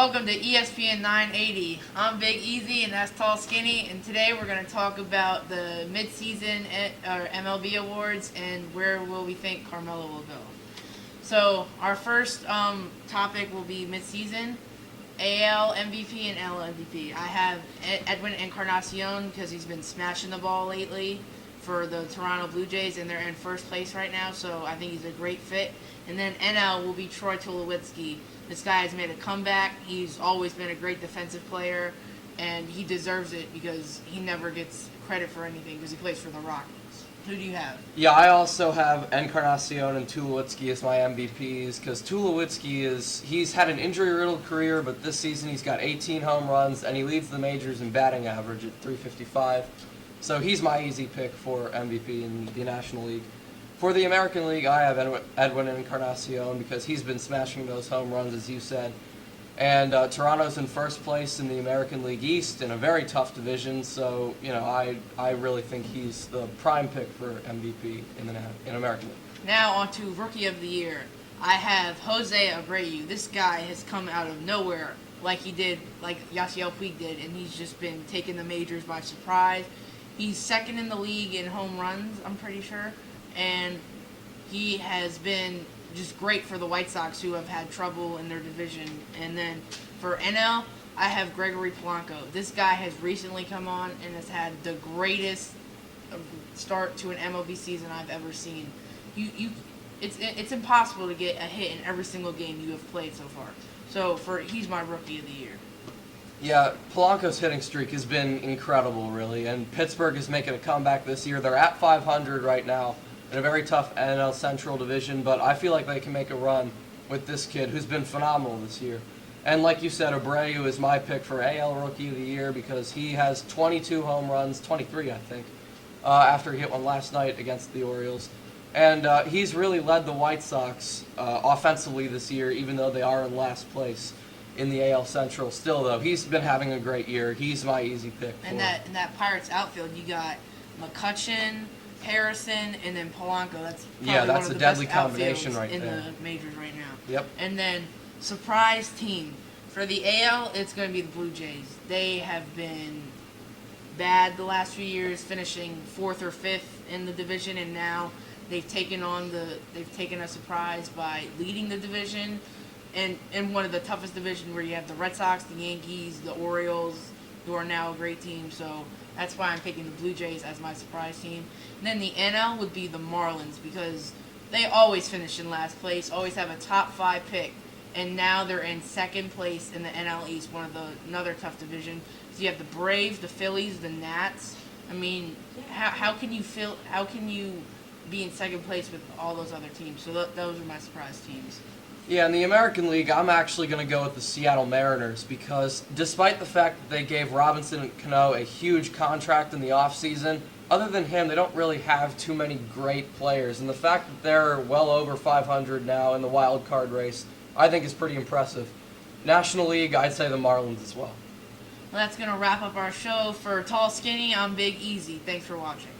welcome to ESPN 980. I'm Big Easy and that's Tall Skinny, and today we're going to talk about the mid-season MLB awards and where will we think Carmelo will go. So our first topic will be mid-season, AL MVP and NL MVP. I have Edwin Encarnacion because he's been smashing the ball lately for the Toronto Blue Jays, and they're in first place right now, so I think he's a great fit. And then NL will be Troy Tulowitzki. This guy has made a comeback. He's always been a great defensive player, and he deserves it because he never gets credit for anything because he plays for the Rockies. Who do you have? Yeah, I also have Encarnacion and Tulowitzki as my MVPs because Tulowitzki he's had an injury-riddled career, but this season he's got 18 home runs, and he leads the majors in batting average at .355. So he's my easy pick for MVP in the National League. For the American League, I have Edwin Encarnacion because he's been smashing those home runs, as you said. And Toronto's in first place in the American League East in a very tough division, so I really think he's the prime pick for MVP in American League. Now on to Rookie of the Year. I have Jose Abreu. This guy has come out of nowhere like Yasiel Puig did, and he's just been taking the majors by surprise. He's second in the league in home runs, I'm pretty sure. And he has been just great for the White Sox, who have had trouble in their division. And then for NL, I have Gregory Polanco. This guy has recently come on and has had the greatest start to an MLB season I've ever seen. It's impossible to get a hit in every single game you have played so far. So he's my Rookie of the Year. Yeah, Polanco's hitting streak has been incredible, really, and Pittsburgh is making a comeback this year. They're at 500 right now in a very tough NL Central division, but I feel like they can make a run with this kid who's been phenomenal this year. And like you said, Abreu is my pick for AL Rookie of the Year because he has 22 home runs, 23 I think, after he hit one last night against the Orioles. And he's really led the White Sox offensively this year, even though they are in last place in the AL Central. Still, though, he's been having a great year. He's my easy pick. And that Pirates outfield, you got McCutchen, Harrison, and then Polanco. That's a deadly combination right in there the majors right now. Yep. And then surprise team for the AL, it's going to be the Blue Jays. They have been bad the last few years, finishing 4th or 5th in the division, and now they've taken a surprise by leading the division. And in one of the toughest divisions where you have the Red Sox, the Yankees, the Orioles, who are now a great team. So that's why I'm picking the Blue Jays as my surprise team. And then the NL would be the Marlins because they always finish in last place, always have a top 5 pick. And now they're in second place in the NL East, another tough division. So you have the Braves, the Phillies, the Nats. I mean, how can you be in second place with all those other teams? So those are my surprise teams. Yeah, in the American League, I'm actually going to go with the Seattle Mariners because despite the fact that they gave Robinson Cano a huge contract in the offseason, other than him, they don't really have too many great players. And the fact that they're well over 500 now in the wild card race, I think is pretty impressive. National League, I'd say the Marlins as well. Well, that's going to wrap up our show. For Tall Skinny, I'm Big Easy. Thanks for watching.